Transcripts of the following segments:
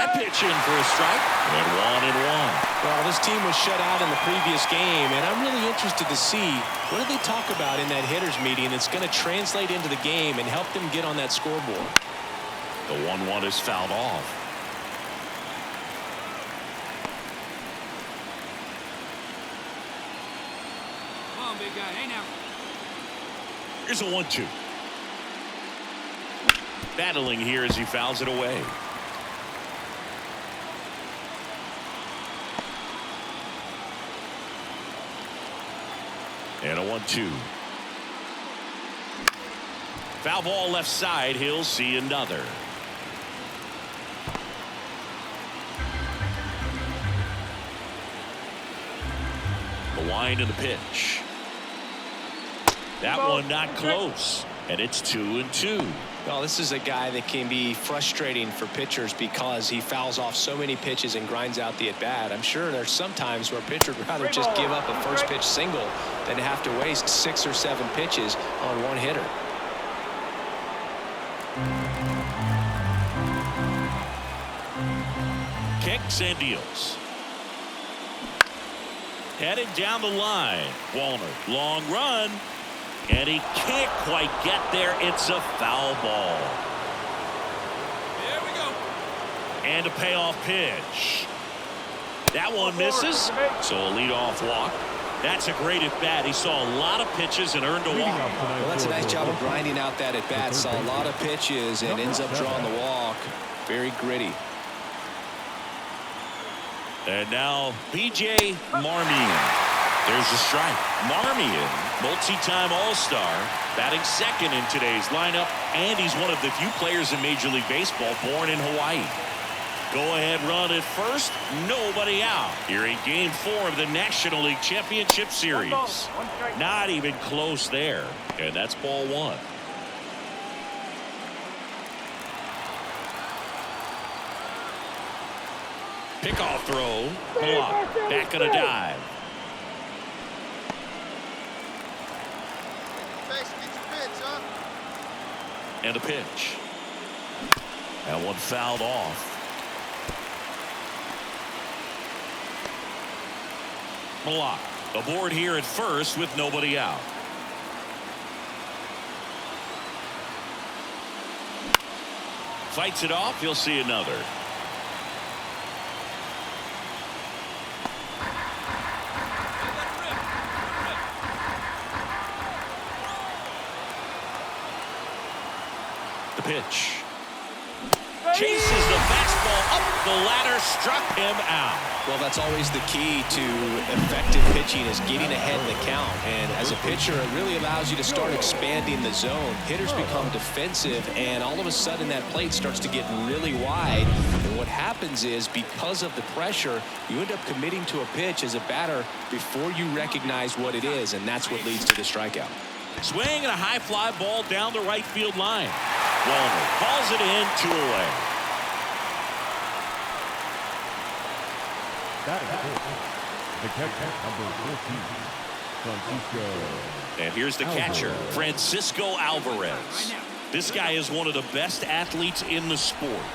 That pitch in for a strike. And 1-1. Well, this team was shut out in the previous game, and I'm really interested to see what do they talk about in that hitters meeting that's going to translate into the game and help them get on that scoreboard. The 1-1 is fouled off. Come on, big guy. Hey, now. Here's a 1-2. Battling here as he fouls it away. And a 1-2. Foul ball left side. He'll see another. The wind and the pitch. That one not close. And it's 2-2. Well, this is a guy that can be frustrating for pitchers because he fouls off so many pitches and grinds out the at-bat. I'm sure there's some times where a pitcher would rather just give up a first pitch single than to have to waste 6 or 7 pitches on one hitter. Kicks and deals. Headed down the line. Wallner, long run. And he can't quite get there. It's a foul ball. There we go. And a payoff pitch. That one misses. So a leadoff walk. That's a great at bat. He saw a lot of pitches and earned a walk. Well, that's a nice job of grinding out that at bat. Saw a lot of pitches and ends up drawing the walk. Very gritty. And now B.J. Marmion. There's a strike. Marmion, multi-time All-Star, batting second in today's lineup, and he's one of the few players in Major League Baseball born in Hawaii. Go-ahead run at first, nobody out. Here in Game 4 of the National League Championship Series. Not even close there, and that's ball 1. Pickoff throw, block, back on a dive. And a pitch. And one fouled off. Block. Aboard here at first with nobody out. Fights it off. He'll see another. The pitch. Chases the fastball up the ladder, struck him out. Well, that's always the key to effective pitching is getting ahead in the count. And as a pitcher, it really allows you to start expanding the zone. Hitters become defensive, and all of a sudden that plate starts to get really wide. And what happens is because of the pressure, you end up committing to a pitch as a batter before you recognize what it is, and that's what leads to the strikeout. Swing and a high fly ball down the right field line. Wallner calls it in, 2 away. That is the catcher, number 14, Francisco. And here's the catcher, Francisco Alvarez. This guy is one of the best athletes in the sport.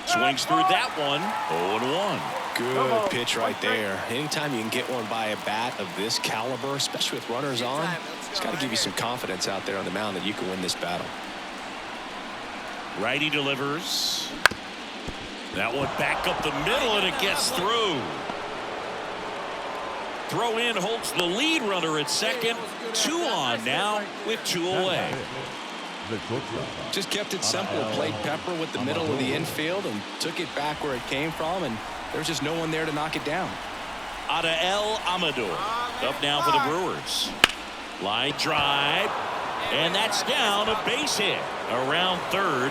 Swings through that one. 0-1. Good pitch right there. Anytime you can get one by a bat of this caliber, especially with runners on, it's got to give you some confidence out there on the mound that you can win this battle. Righty delivers. That one back up the middle, and it gets through. Throw in holds the lead runner at second. 2 on now with 2 away. Just kept it simple. Played pepper with the middle of the infield and took it back where it came from, and there's just no one there to knock it down. Adael Amador up now for the Brewers. Line drive, and that's down, a base hit around third.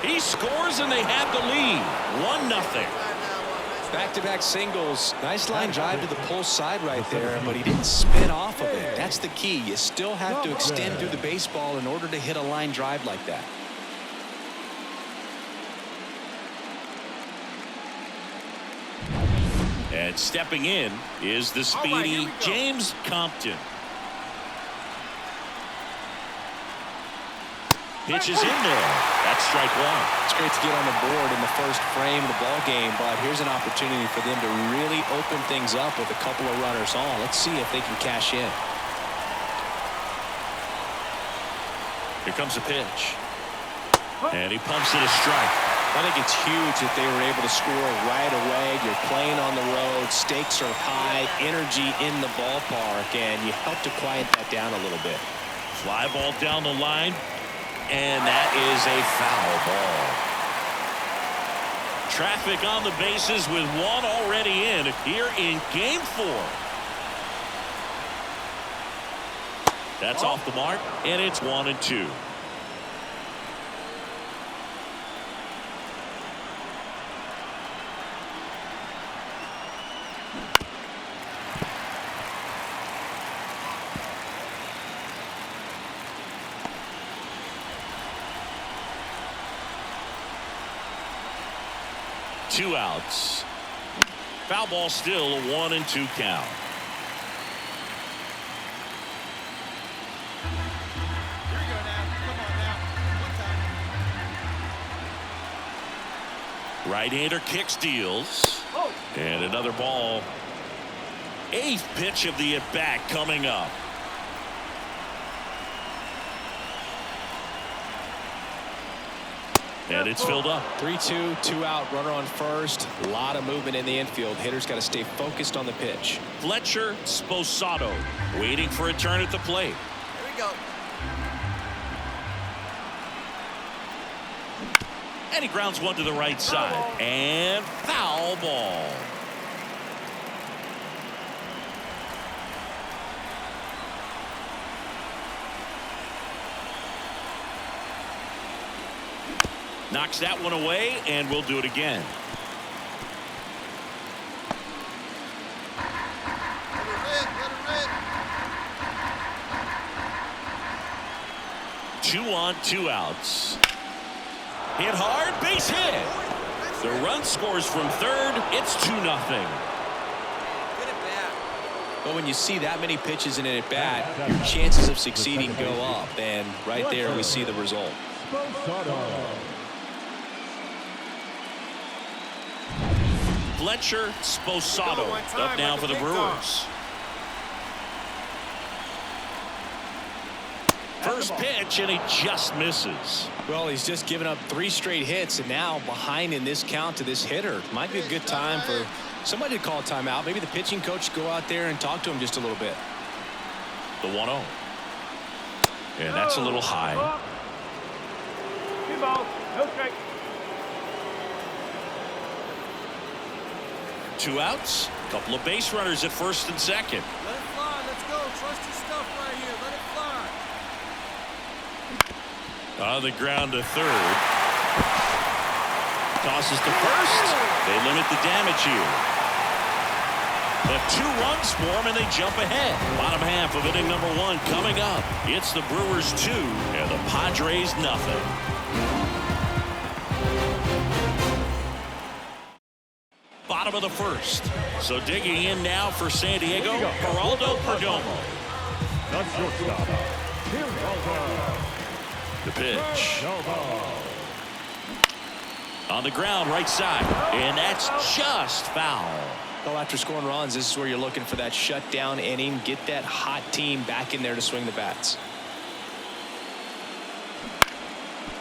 He scores, and they have the lead. 1-0. Back-to-back singles. Nice line drive to the pull side right there, but he didn't spin off of it. That's the key. You still have to extend through the baseball in order to hit a line drive like that. And stepping in is the speedy James Compton. Pitch is in there. That's strike one. It's great to get on the board in the first frame of the ball game, but here's an opportunity for them to really open things up with a couple of runners on. Let's see if they can cash in. Here comes a pitch. And he pumps it a strike. I think it's huge that they were able to score right away. You're playing on the road. Stakes are high. Energy in the ballpark. And you help to quiet that down a little bit. Fly ball down the line. And that is a foul ball. Traffic on the bases with one already in here in game 4. That's off the mark. And it's 1-2. Two outs. Foul ball still a 1-2 count. Here we go now. Come on now. One time. Right-hander kicks, deals. And another ball. 8th pitch of the at-bat coming up. And it's filled up. 3-2, 2 out, runner on first. A lot of movement in the infield. Hitters got to stay focused on the pitch. Fletcher Sposato waiting for a turn at the plate. Here we go. And he grounds one to the right side. And foul ball. Knocks that one away, and we'll do it again. Two on, 2 outs. Hit hard, base hit. The run scores from third. It's 2-0. But when you see that many pitches in an at-bat, your chances of succeeding go up. And right there we see the result. Fletcher Sposato up now for the Brewers. First pitch, and he just misses. Well, he's just given up 3 straight hits, and now behind in this count to this hitter. Might be a good time for somebody to call a timeout. Maybe the pitching coach go out there and talk to him just a little bit. The 1-0. And that's a little high. 2 balls, no strike. 2 outs. A couple of base runners at first and second. Let it fly. Let's go. Trust your stuff right here. Let it fly. On the ground to third. Tosses to first. They limit the damage here. The 2 runs for them, and they jump ahead. Bottom half of inning number 1 coming up. It's the Brewers 2 and the Padres nothing. Bottom of the first. So digging in now for San Diego, Geraldo Perdomo. The shortstop, The pitch. On the ground, right side. And that's just foul. Well, after scoring runs, this is where you're looking for that shutdown inning. Get that hot team back in there to swing the bats.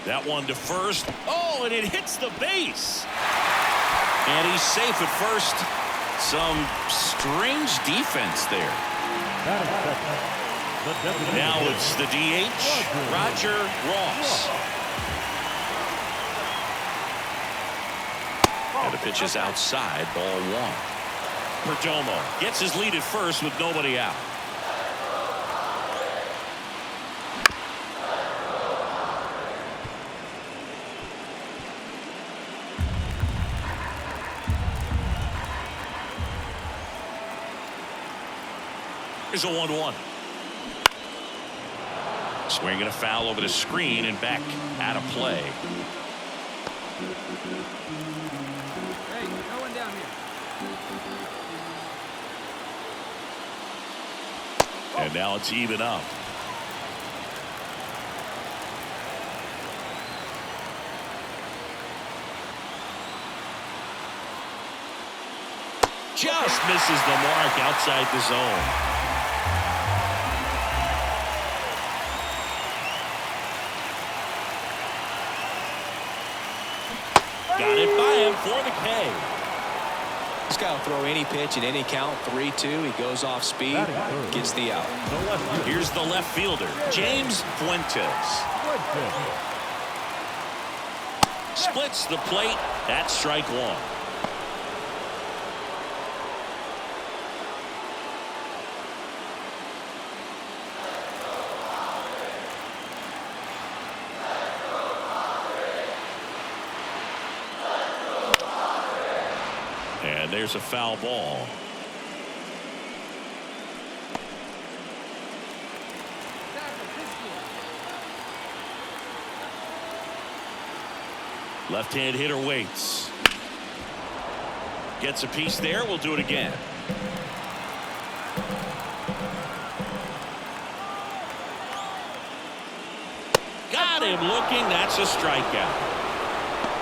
That one to first. Oh, and it hits the base. And he's safe at first. Some strange defense there. Now it's the DH, Roger Ross. And the pitch is outside, ball 1. Perdomo gets his lead at first with nobody out. Here's a 1-1. Swinging a foul over the screen and back out of play. Hey, no one down here. And now it's even up. Just misses the mark outside the zone. Got it by him for the K. He's got to throw any pitch in any count. 3-2. He goes off speed, gets the out. Here's the left fielder, James Fuentes. Splits the plate. That's strike one. And there's a foul ball. Left-hand hitter waits. Gets a piece there. We'll do it again. Got him looking. That's a strikeout.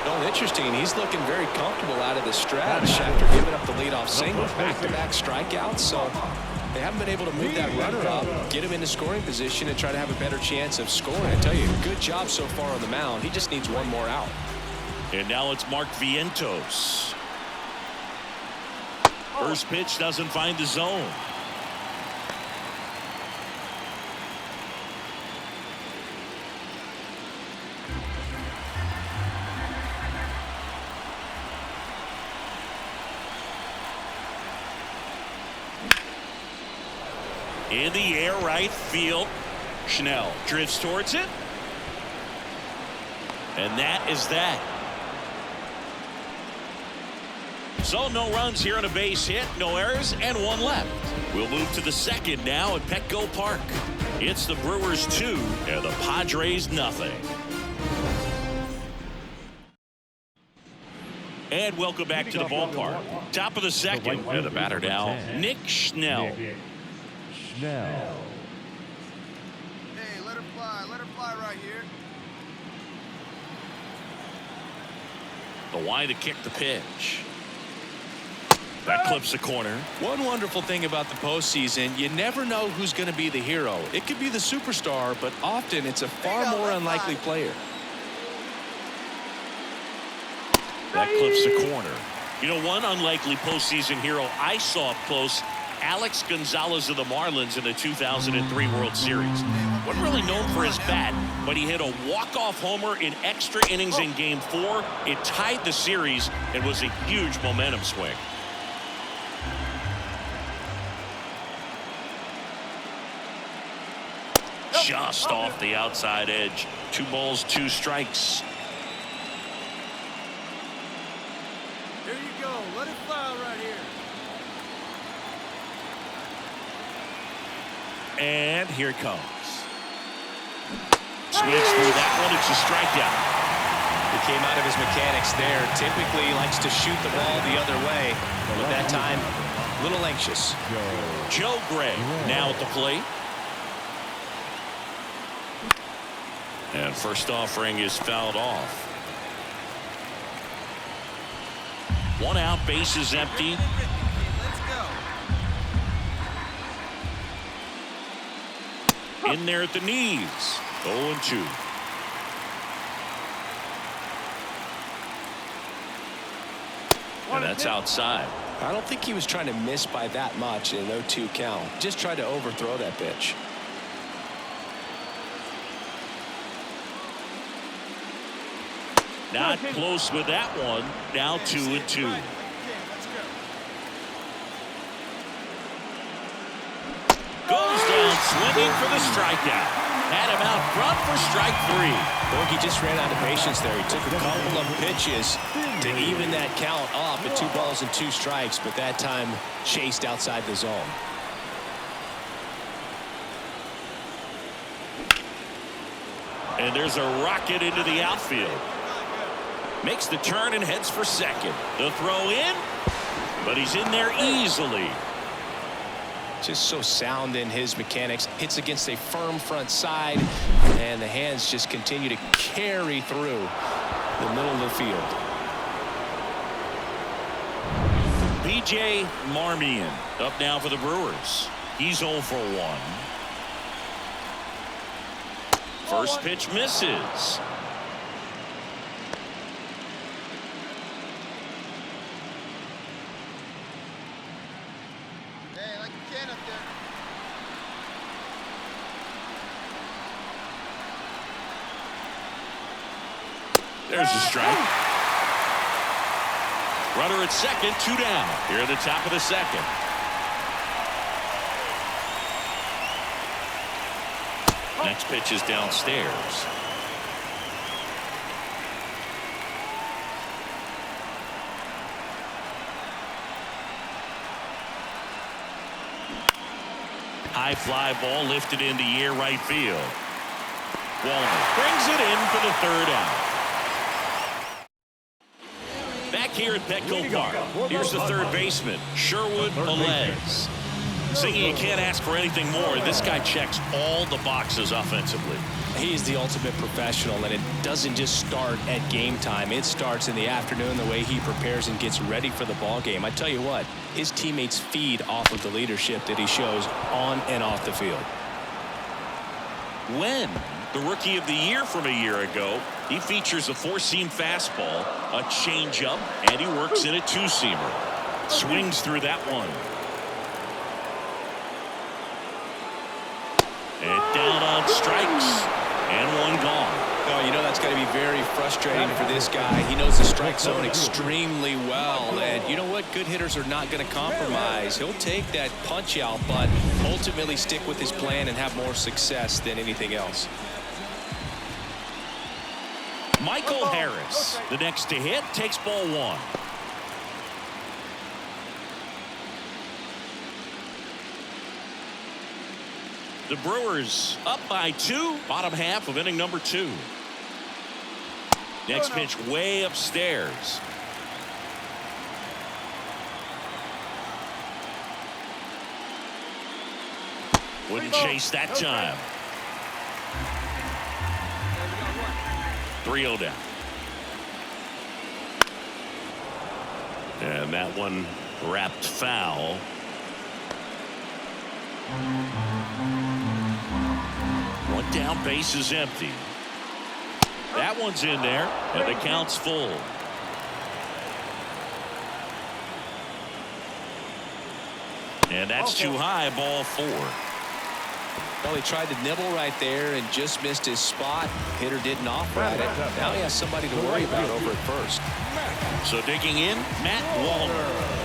No, interesting. He's looking very comfortable out of the stretch after giving up the leadoff single. Back-to-back strikeouts. So they haven't been able to move that runner up, get him into scoring position, and try to have a better chance of scoring. I tell you, good job so far on the mound. He just needs one more out. And now it's Mark Vientos. First pitch doesn't find the zone. In the air, right field. Schnell drifts towards it. And that is that. So no runs here on a base hit, no errors, and one left. We'll move to the second now at Petco Park. It's the Brewers 2 and the Padres nothing. And welcome back to the ballpark. Top of the second, and the batter now, Nick Schnell. Hey, let her fly right here. The wide to kick the pitch. That clips the corner. One wonderful thing about the postseason, you never know who's going to be the hero. It could be the superstar, but often it's a far more unlikely player. That clips the corner. You know, one unlikely postseason hero I saw up close, Alex Gonzalez of the Marlins in the 2003 World Series. Wasn't really known for his bat, but he hit a walk-off homer in extra innings in Game 4. It tied the series and was a huge momentum swing. Just off the outside edge. 2 balls, 2 strikes. There you go. Let it fly right here. And here it comes. Swings through that one. It's a strikeout. He came out of his mechanics there. Typically he likes to shoot the ball the other way, but that time a little anxious. Joe Gray now at the plate. And first offering is fouled off. 1 out, bases empty. Let's go. In there at the knees. 0-2. And that's outside. I don't think he was trying to miss by that much in an 0-2 count. Just tried to overthrow that pitch. Not close with that one. Now 2-2. Let's go. Goes down swinging for the strikeout. Had him out front for strike 3. Borky just ran out of patience there. He took a couple of pitches to even that count off at 2 balls and 2 strikes, but that time chased outside the zone. And there's a rocket into the outfield. Makes the turn and heads for second. The throw in, but he's in there easily. Just so sound in his mechanics. Hits against a firm front side, and the hands just continue to carry through the middle of the field. B.J. Marmion up now for the Brewers. He's 0 for 1. First pitch misses. Hey, like a can up there. There's a strike. Runner at second, 2 down. Here at the top of the second. Next pitch is downstairs. High fly ball lifted into the air right field. Wallner brings it in for the 3rd out. Back here at Petco Park, here's the 3rd baseman, Sherwood Velez. Singing, you can't ask for anything more. This guy checks all the boxes offensively. He's the ultimate professional, and it doesn't just start at game time. It starts in the afternoon, the way he prepares and gets ready for the ball game. I tell you what, his teammates feed off of the leadership that he shows on and off the field. When the Rookie of the Year from a year ago, he features a 4-seam fastball, a changeup, and he works in a 2-seamer. Swings through that one. And down on strikes, and 1 gone. Oh, you know that's got to be very frustrating for this guy. He knows the strike zone extremely well, and you know what? Good hitters are not going to compromise. He'll take that punch out, but ultimately stick with his plan and have more success than anything else. Michael Harris, the next to hit, takes ball 1. The Brewers up by 2, bottom half of inning number 2. Next pitch way upstairs. Wouldn't chase that time. 3-0 down. And that one wrapped foul. One down, base is empty. That one's in there, and the count's full. And that's too high, ball 4. Well, he tried to nibble right there and just missed his spot. Hitter didn't offer at it. Now he has somebody to worry about over at first. So digging in, Matt Wallner.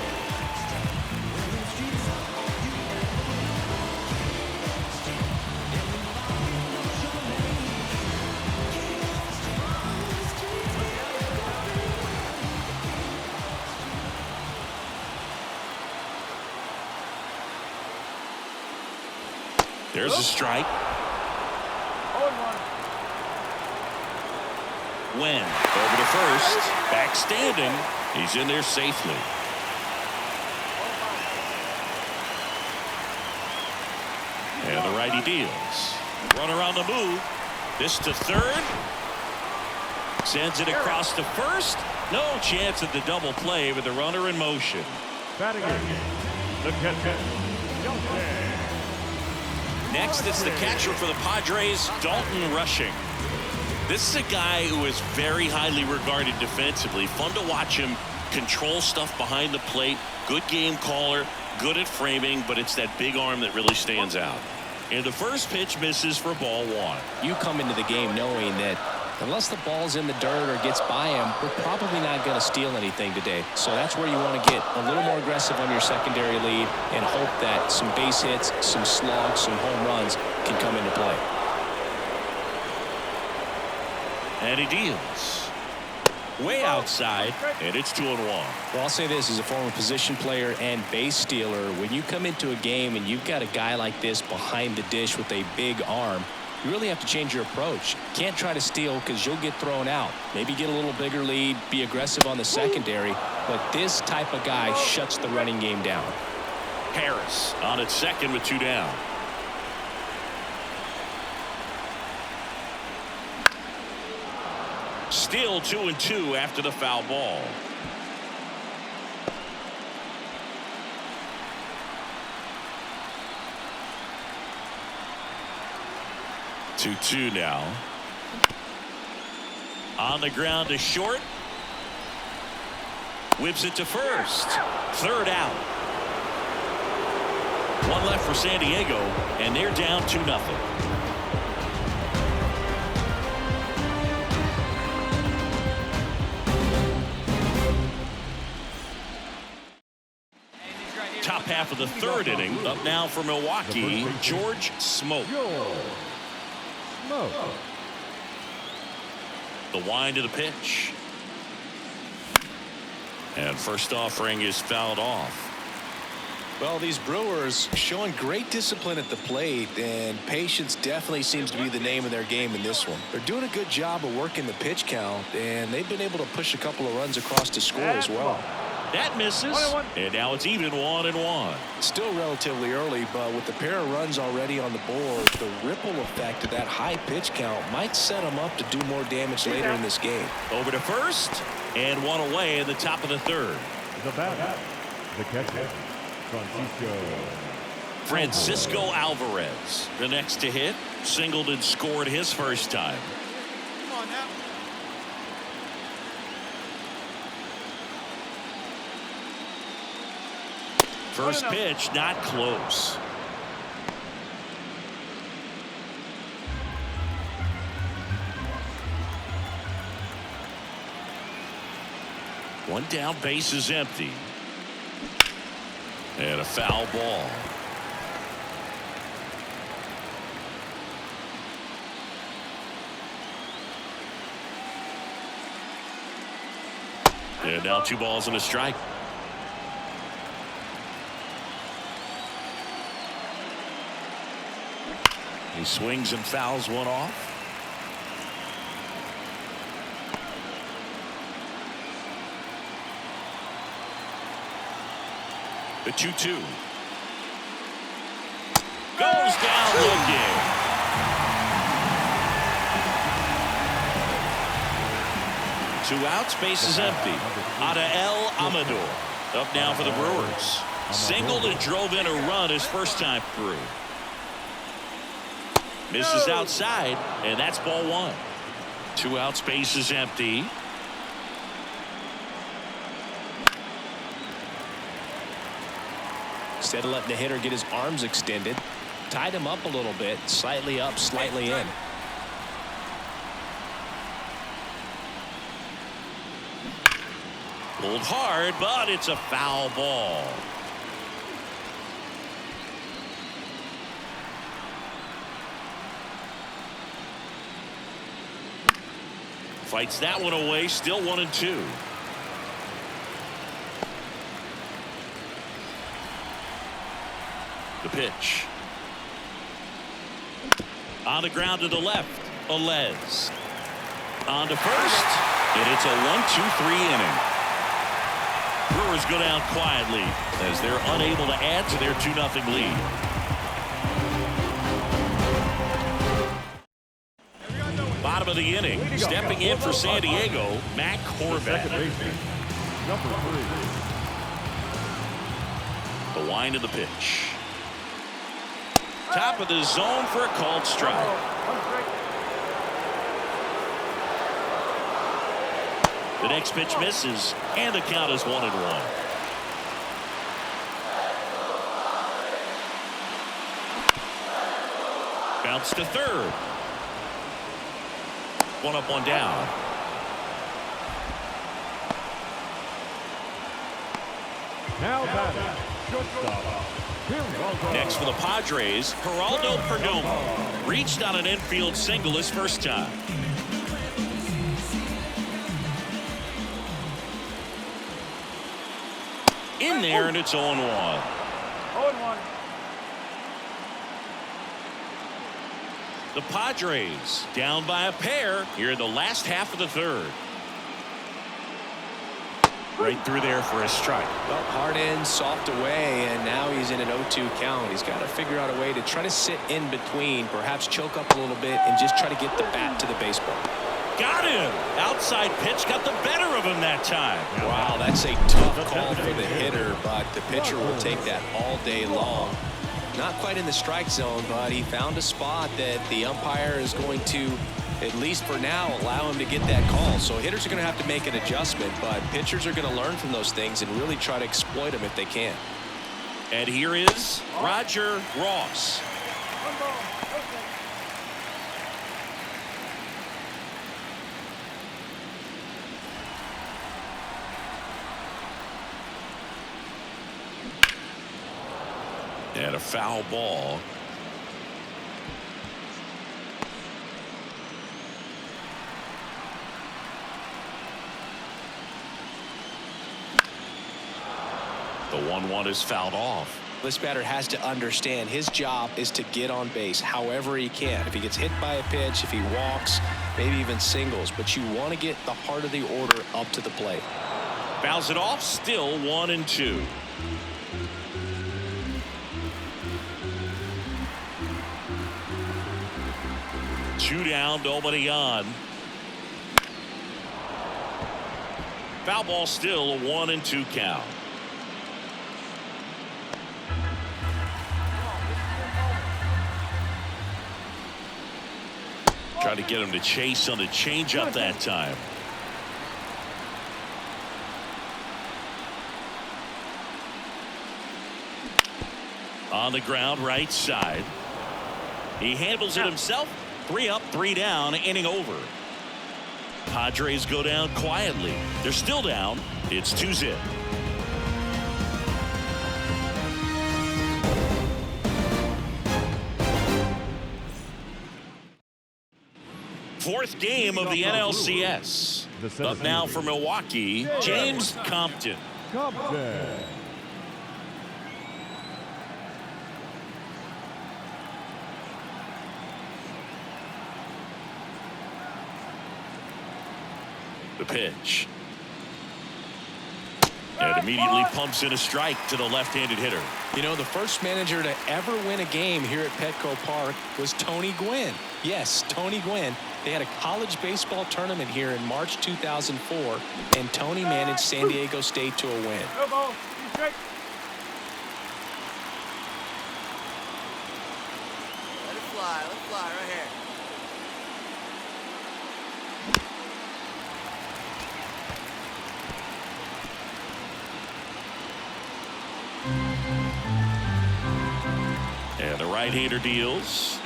There's a strike. When over to first, back standing, he's in there safely. And the righty deals. Runner on the move. This to third. Sends it across to first. No chance at the double play with the runner in motion. Batting in, the catcher, Dalton. Next, it's the catcher for the Padres, Dalton Rushing. This is a guy who is very highly regarded defensively. Fun to watch him control stuff behind the plate. Good game caller, good at framing, but it's that big arm that really stands out. And the first pitch misses for ball 1. You come into the game knowing that unless the ball's in the dirt or gets by him, we're probably not going to steal anything today. So that's where you want to get a little more aggressive on your secondary lead and hope that some base hits, some slugs, some home runs can come into play. And he deals. Way outside, and it's 2-1. Well, I'll say this, as a former position player and base stealer, when you come into a game and you've got a guy like this behind the dish with a big arm, you really have to change your approach. Can't try to steal because you'll get thrown out. Maybe get a little bigger lead, be aggressive on the secondary, but this type of guy shuts the running game down. Harris on at second with 2 down. Still 2-2 after the foul ball. 2-2 now. On the ground to short. Whips it to first. Third out. One left for San Diego, and they're down 2-0. Top half of the third inning. Up now for Milwaukee, George Smoke. The wind of the pitch. And first offering is fouled off. Well, these Brewers showing great discipline at the plate, and patience definitely seems to be the name of their game in this one. They're doing a good job of working the pitch count, and they've been able to push a couple of runs across to score as well. That misses, and now it's even 1-1. Still relatively early, but with the pair of runs already on the board, the ripple effect of that high pitch count might set them up to do more damage later in this game. Over to first, and one away in the top of the third. The batter, the catcher, Francisco Alvarez, the next to hit, singled and scored his first time. Come on now. First pitch, not close. One down, base is empty. And a foul ball. And now 2 balls and a strike. He swings and fouls one off. The 2-2. Goes down looking. Two outs, base is empty. Adael Amador up now for the Brewers. Singled and drove in a run his first time through. Misses outside, and that's ball 1. 2 outs, base is empty. Instead of letting the hitter get his arms extended, tied him up a little bit, slightly up, slightly in. Pulled hard, but it's a foul ball. Fights that one away, still 1-2. The pitch. On the ground to the left, Alez. On to first, and it's a 1-2-3 inning. Brewers go down quietly as they're unable to add to their 2-0 lead. Bottom of the inning, stepping in for San Diego, Matt Horvat. Number 3. The wind of the pitch. Top of the zone for a called strike. The next pitch misses, and the count is 1-1. Bounce to third. One up, one down. Now batting, shortstop. Next for the Padres, Geraldo Perdomo reached on an infield single his first time. In there, and it's 0-1. 0-1. The Padres down by a pair here in the last half of the third. Right through there for a strike. Well, hard in, soft away, and now he's in an 0-2 count. He's got to figure out a way to try to sit in between, perhaps choke up a little bit, and just try to get the bat to the baseball. Got him. Outside pitch got the better of him that time. Wow, that's a tough call for the hitter, but the pitcher will take that all day long. Not quite in the strike zone, but he found a spot that the umpire is going to, at least for now, allow him to get that call. So hitters are going to have to make an adjustment, but pitchers are going to learn from those things and really try to exploit them if they can. And here is Roger Ross. And a foul ball. The 1-1 is fouled off. This batter has to understand his job is to get on base however he can. If he gets hit by a pitch, if he walks, maybe even singles, but you want to get the heart of the order up to the plate. Fouls it off, still 1-2. Two down, nobody on. Foul ball, still a 1-2 count. Try to get him to chase on the changeup that time. On the ground, right side. He handles it himself. 3 up, 3 down, inning over. Padres go down quietly. They're still down. It's 2-0. Fourth game of the NLCS. Up now for Milwaukee, James Compton. The pitch. And immediately pumps in a strike to the left-handed hitter. You know, the first manager to ever win a game here at Petco Park was Tony Gwynn. Yes, Tony Gwynn. They had a college baseball tournament here in March 2004, and Tony managed San Diego State to a win. Let it fly right here. And the right-hander deals.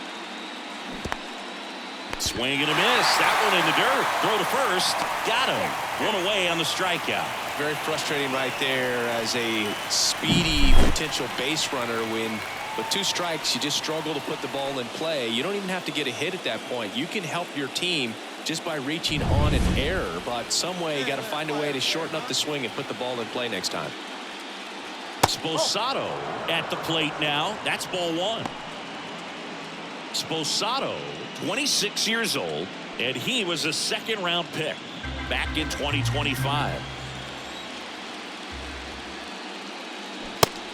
Swing and a miss. That one in the dirt. Throw to first. Got him. One away on the strikeout. Very frustrating right there as a speedy potential base runner when with 2 strikes you just struggle to put the ball in play. You don't even have to get a hit at that point. You can help your team just by reaching on an error, but some way you got to find a way to shorten up the swing and put the ball in play next time. Sposato at the plate now. That's ball 1. Sposato, 26 years old, and he was a 2nd-round pick back in 2025.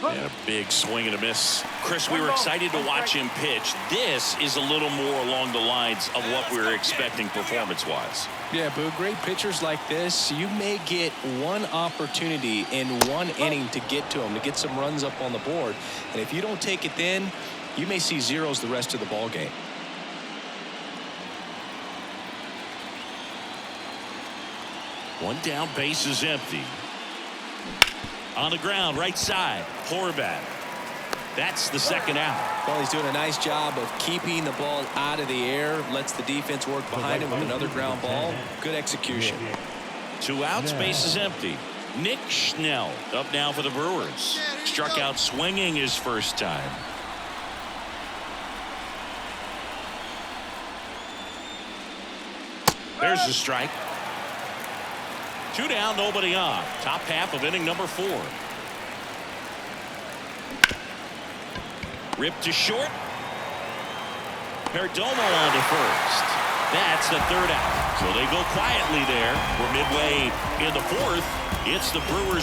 And a big swing and a miss. Chris, we were excited to watch him pitch. This is a little more along the lines of what we were expecting performance-wise. Yeah, Boo, great pitchers like this, you may get one opportunity in one inning to get to them, to get some runs up on the board. And if you don't take it then, you may see zeros the rest of the ball game. One down, base is empty. On the ground, right side, Horvat. That's the 2nd out. Well, he's doing a nice job of keeping the ball out of the air, lets the defense work behind him with another ground ball. Good execution. 2 outs, base is empty. Nick Schnell up now for the Brewers. Struck out swinging his first time. There's the strike. 2 down, nobody on. Top half of inning number 4. Ripped to short. Perdomo on to first. That's the 3rd out. So they go quietly there. We're midway in the 4th. It's the Brewers.